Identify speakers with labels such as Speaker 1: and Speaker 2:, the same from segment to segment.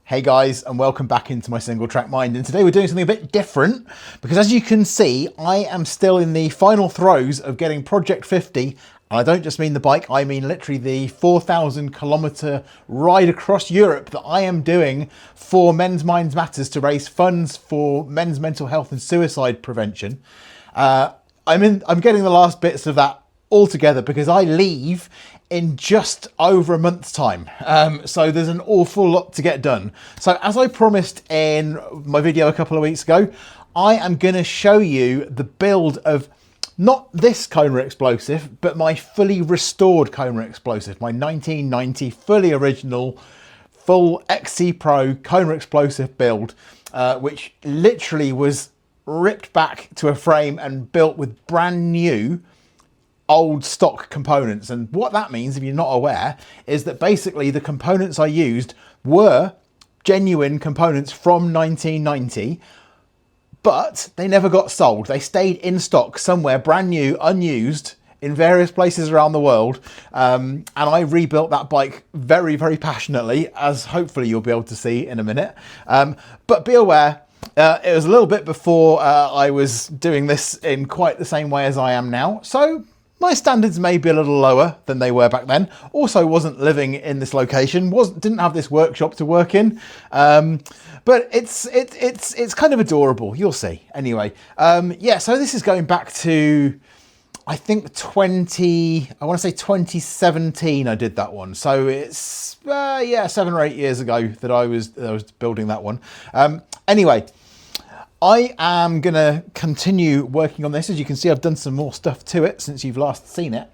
Speaker 1: Hey guys, and welcome back into my single track mind. And today we're doing something a bit different because, as you can see, I am still in the final throes of getting Project 50. And I don't just mean the bike, I mean literally the 4,000 kilometer ride across Europe that I am doing for Men's Minds Matters to raise funds for men's mental health and suicide prevention. I'm getting the last bits of that all together because I leave in just over a month's time. So there's an awful lot to get done. So as I promised in my video a couple of weeks ago, I am going to show you the build of not this Kona Explosif, but my fully restored Kona Explosif, my 1990 fully original, full XC Pro Kona Explosif build, which literally was ripped back to a frame and built with brand new old stock components. And what that means, if you're not aware, is that basically the components I used were genuine components from 1990, but they never got sold. They stayed in stock somewhere, brand new, unused, in various places around the world. And I rebuilt that bike very, very passionately, as hopefully you'll be able to see in a minute. But be aware, it was a little bit before I was doing this in quite the same way as I am now. So my standards may be a little lower than they were back then. Also wasn't living in this location, didn't have this workshop to work in. But it's kind of adorable, you'll see. Anyway, yeah, so this is going back to, I think 2017 I did that one. So it's, yeah, 7 or 8 years ago that I was building that one. Anyway, I am going to continue working on this. As you can see, I've done some more stuff to it since you've last seen it.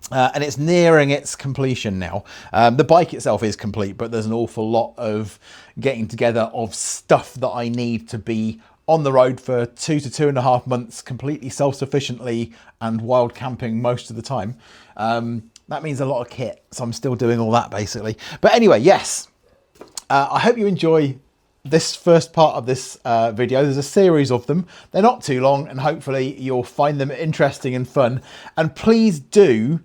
Speaker 1: And it's nearing its completion now. The bike itself is complete, but there's an awful lot of getting together of stuff that I need to be on the road for 2 to 2.5 months, completely self-sufficiently and wild camping most of the time. That means a lot of kit, so I'm still doing all that basically. But anyway, yes, I hope you enjoy this first part of this video. There's a series of them. They're not too long, and hopefully you'll find them interesting and fun. And please do,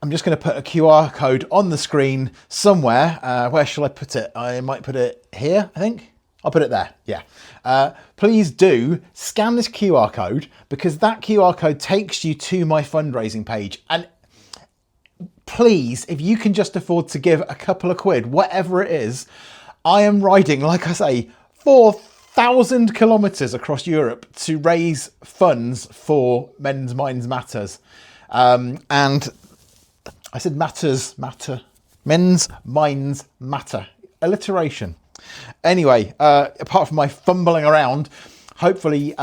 Speaker 1: I'm just going to put a QR code on the screen somewhere. Where shall I put it? I might put it here, I think. I'll put it there, yeah. Please do scan this QR code, because that QR code takes you to my fundraising page. And please, if you can just afford to give a couple of quid, whatever it is, I am riding, like I say, 4,000 kilometers across Europe to raise funds for Men's Minds Matters. And I said Men's Minds Matter. Alliteration. Anyway, apart from my fumbling around, hopefully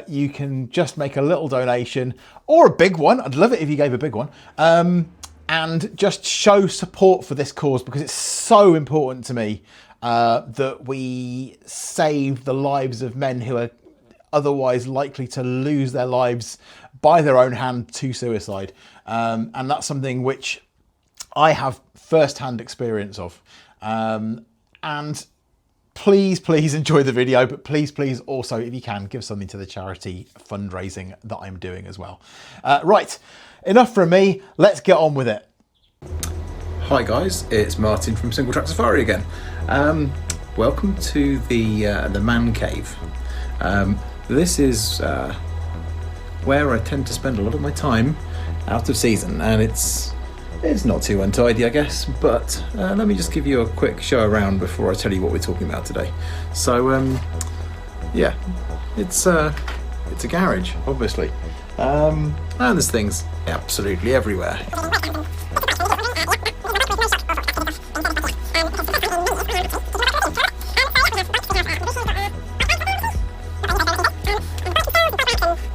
Speaker 1: you can just make a little donation, or a big one. I'd love it if you gave a big one. And just show support for this cause, because it's so important to me that we save the lives of men who are otherwise likely to lose their lives by their own hand to suicide. And that's something which I have first-hand experience of. And please enjoy the video, but please also, if you can, give something to the charity fundraising that I'm doing as well. Right, enough from me. Let's get on with it.
Speaker 2: Hi guys, it's Martin from Singletracksafari again. Welcome to the man cave. This is where I tend to spend a lot of my time out of season, and it's not too untidy, I guess, but let me just give you a quick show around before I tell you what we're talking about today. So yeah, it's a garage, obviously, and there's things absolutely everywhere.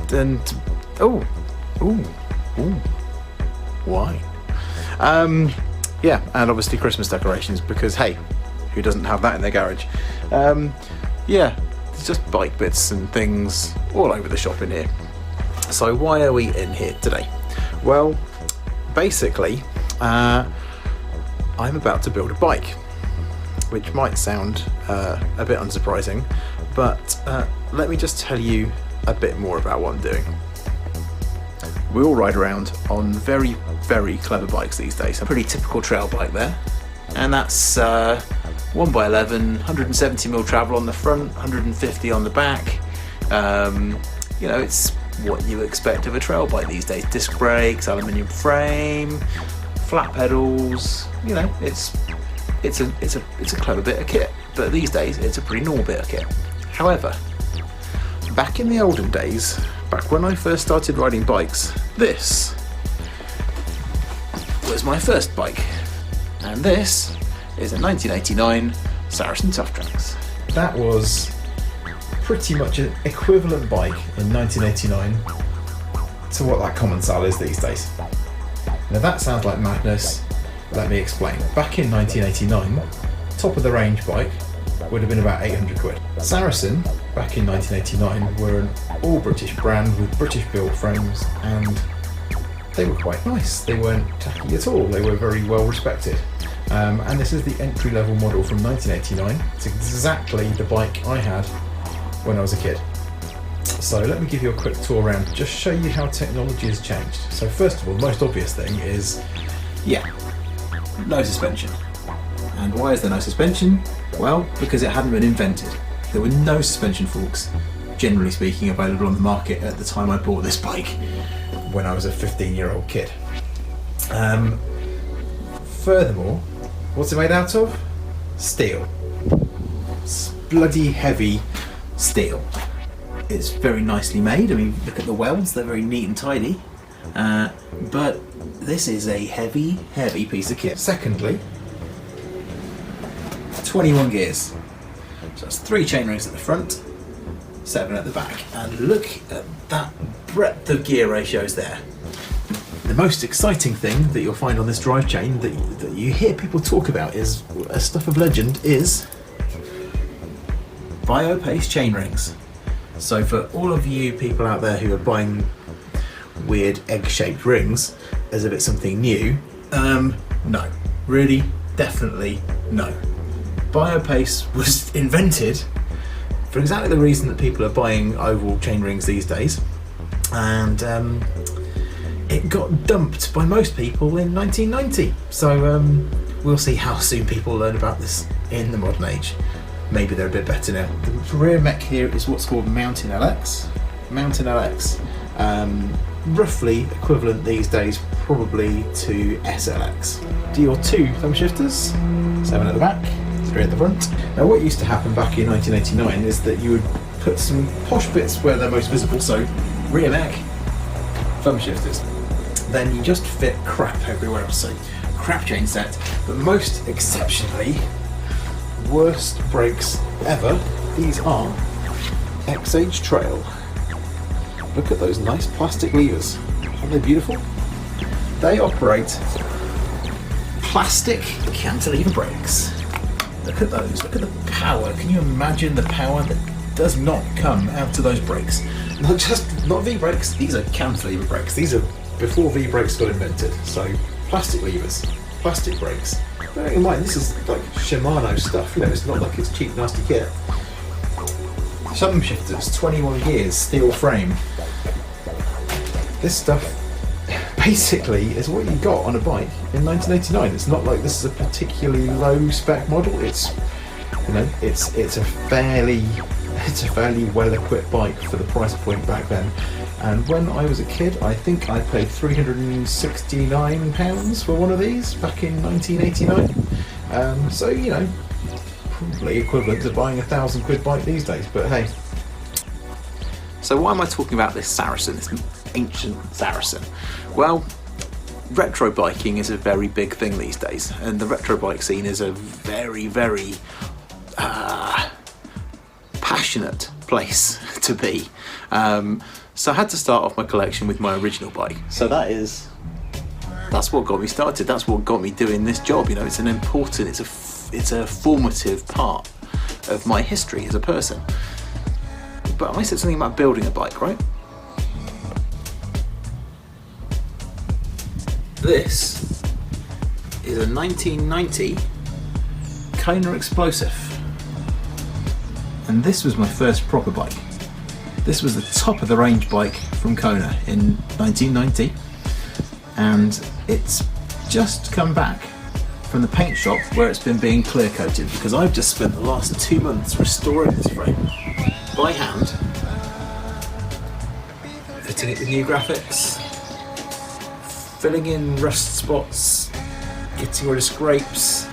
Speaker 2: And why? Yeah, and obviously Christmas decorations, because hey, who doesn't have that in their garage? Yeah, there's just bike bits and things all over the shop in here. So why are we in here today? Well, basically, I'm about to build a bike, which might sound a bit unsurprising, but let me just tell you a bit more about what I'm doing. We all ride around on very, very clever bikes these days. A pretty typical trail bike there, and that's 1x11, 170mm travel on the front, 150 on the back. You know, it's what you expect of a trail bike these days. Disc brakes, aluminium frame, flat pedals. You know, it's a clever bit of kit, but these days it's a pretty normal bit of kit. However, back in the olden days, back when I first started riding bikes, this was my first bike, and this is a 1989 Saracen Tufftrax.
Speaker 1: That was pretty much an equivalent bike in 1989 to what that Commencal is these days. Now that sounds like madness. Let me explain. Back in 1989, top of the range bike would have been about 800 quid. Saracen, back in 1989, were an all British brand with British build frames, and they were quite nice. They weren't tacky at all. They were very well respected. And this is the entry level model from 1989. It's exactly the bike I had when I was a kid. So let me give you a quick tour around, just show you how technology has changed. So first of all, the most obvious thing is, no suspension. And why is there no suspension? Well, because it hadn't been invented. There were no suspension forks, generally speaking, available on the market at the time I bought this bike, when I was a 15-year-old kid. Furthermore, what's it made out of? Steel. It's bloody heavy steel. It's very nicely made. I mean, look at the welds, they're very neat and tidy. But this is a heavy, heavy piece of kit. Secondly, 21 gears. So that's 3 chainrings at the front, 7 at the back. And look at that breadth of gear ratios there. The most exciting thing that you'll find on this drive chain that you hear people talk about is a stuff of legend is bio-paste chainrings. So for all of you people out there who are buying weird egg-shaped rings as if it's something new, no, really, definitely no. Bio-paste was invented for exactly the reason that people are buying oval chain rings these days, and it got dumped by most people in 1990. So we'll see how soon people learn about this in the modern age. Maybe they're a bit better now. The rear mech here is what's called Mountain LX. Mountain LX. Roughly equivalent these days probably to SLX. Do your 2 thumb shifters, 7 at the back, 3 at the front. Now what used to happen back in 1989 is that you would put some posh bits where they're most visible, so rear mech, thumb shifters. Then you just fit crap everywhere else, so crap chain set, but most exceptionally, worst brakes ever, these are X-Age Trail. Look at those nice plastic levers, aren't they beautiful? They operate plastic cantilever brakes. Look at those, look at the power. Can you imagine the power that does not come out of those brakes? Not V-brakes, these are cantilever brakes. These are before V-brakes got invented. So plastic levers, plastic brakes. Bearing in mind, this is like Shimano stuff, you know, it's not like it's cheap, nasty kit. Thumb shifters, 21 gears, steel frame. This stuff basically is what you got on a bike in 1989. It's not like this is a particularly low spec model. It's, you know, it's a fairly well equipped bike for the price point back then. And when I was a kid, I think I paid £369 for one of these back in 1989. So, you know, probably equivalent to buying £1,000 bike these days, but hey.
Speaker 2: So why am I talking about this Saracen, this ancient Saracen? Well, retro biking is a very big thing these days, and the retro bike scene is a very, very passionate place to be. So I had to start off my collection with my original bike. So that's what got me started. That's what got me doing this job. You know, it's an important, it's a formative part of my history as a person. But I said something about building a bike, right? This is a 1990 Kona Explosif. And this was my first proper bike. This was the top of the range bike from Kona in 1990, and it's just come back from the paint shop where it's been being clear coated, because I've just spent the last 2 months restoring this frame by hand, fitting it with new graphics, filling in rust spots, getting rid of scrapes,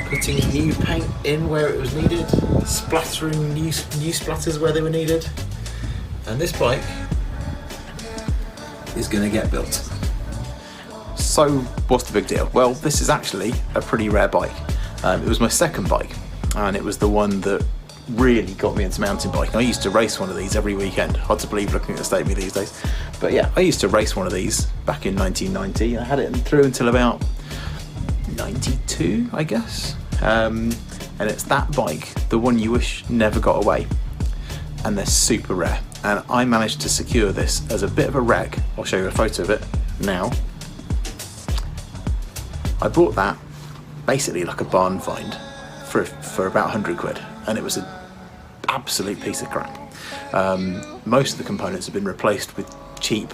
Speaker 2: putting new paint in where it was needed, splattering new splatters where they were needed, and this bike is going to get built. So what's the big deal? Well, this is actually a pretty rare bike. It was my second bike, and it was the one that really got me into mountain biking. I used to race one of these every weekend. Hard to believe looking at the state of me these days. But yeah, I used to race one of these back in 1990. I had it through until about 92, I guess. And it's that bike, the one you wish never got away. And they're super rare. And I managed to secure this as a bit of a wreck. I'll show you a photo of it now. I bought that basically like a barn find for about 100 quid. And it was an absolute piece of crap. Most of the components have been replaced with cheap,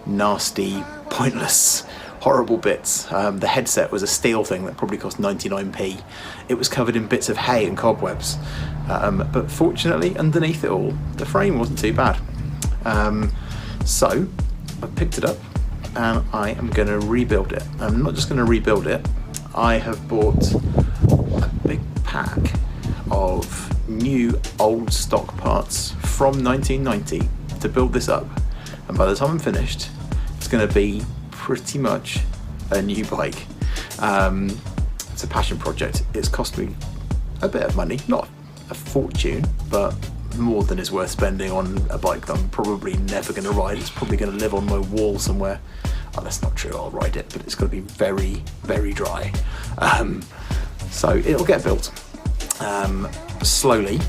Speaker 2: nasty, pointless, horrible bits. The headset was a steel thing that probably cost 99p. It was covered in bits of hay and cobwebs. But fortunately, underneath it all, the frame wasn't too bad. So I picked it up and I am going to rebuild it. I'm not just going to rebuild it. I have bought a big pack of new old stock parts from 1990 to build this up, and by the time I'm finished it's going to be pretty much a new bike. It's a passion project. It's cost me a bit of money, not a fortune, but more than is worth spending on a bike that I'm probably never going to ride. It's probably going to live on my wall somewhere. Oh, that's not true, I'll ride it, but it's going to be very, very dry. So it'll get built slowly.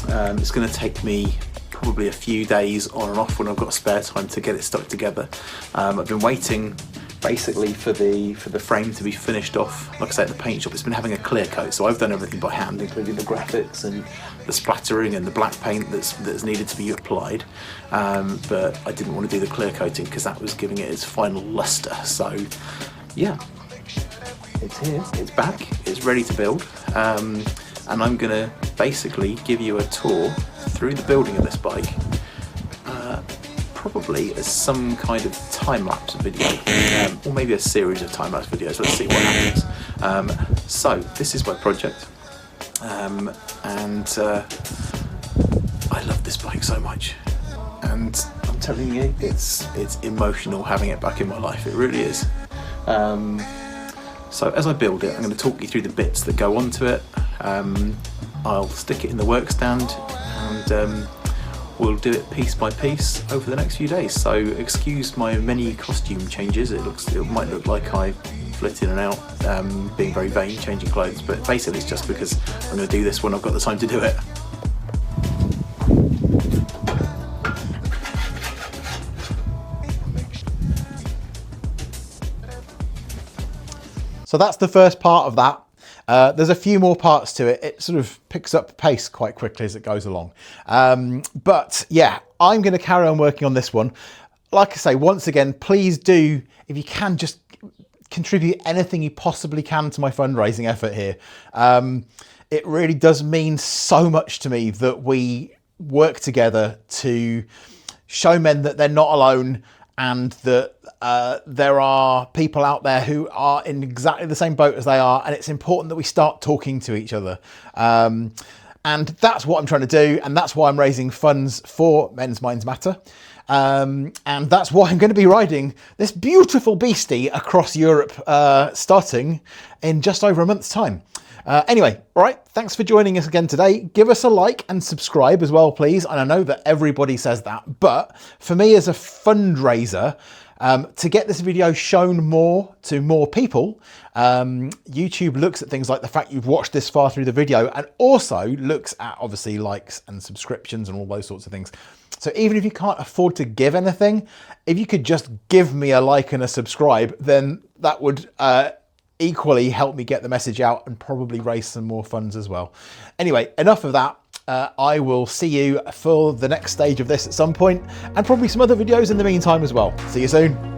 Speaker 2: It's going to take me probably a few days on and off when I've got spare time to get it stuck together. I've been waiting basically for the frame to be finished off. Like I say, at the paint shop, it's been having a clear coat, so I've done everything by hand, including the graphics and the splattering and the black paint that's needed to be applied. But I didn't want to do the clear coating because that was giving it its final luster. So yeah, it's here, it's back, it's ready to build. And I'm gonna basically give you a tour through the building of this bike, probably as some kind of time-lapse video, or maybe a series of time-lapse videos. Let's see what happens. So this is my project, and I love this bike so much, and I'm telling you, it's emotional having it back in my life. It really is. So as I build it, I'm going to talk you through the bits that go onto it. I'll stick it in the work stand, and we'll do it piece by piece over the next few days. So excuse my many costume changes. It might look like I flit in and out, being very vain, changing clothes, but basically it's just because I'm going to do this when I've got the time to do it.
Speaker 1: So that's the first part of that. There's a few more parts to it. It sort of picks up pace quite quickly as it goes along. But yeah, I'm going to carry on working on this one. Like I say, once again, please do, if you can, just contribute anything you possibly can to my fundraising effort here. It really does mean so much to me that we work together to show men that they're not alone, and that there are people out there who are in exactly the same boat as they are, and it's important that we start talking to each other. And that's what I'm trying to do, and that's why I'm raising funds for Men's Minds Matter. And that's why I'm going to be riding this beautiful beastie across Europe, starting in just over a month's time. Anyway, all right, thanks for joining us again today. Give us a like and subscribe as well, please. And I know that everybody says that, but for me as a fundraiser, to get this video shown more to more people, YouTube looks at things like the fact you've watched this far through the video, and also looks at obviously likes and subscriptions and all those sorts of things. So even if you can't afford to give anything, if you could just give me a like and a subscribe, then that would equally help me get the message out and probably raise some more funds as well. Anyway, enough of that. I will see you for the next stage of this at some point, and probably some other videos in the meantime as well. See you soon.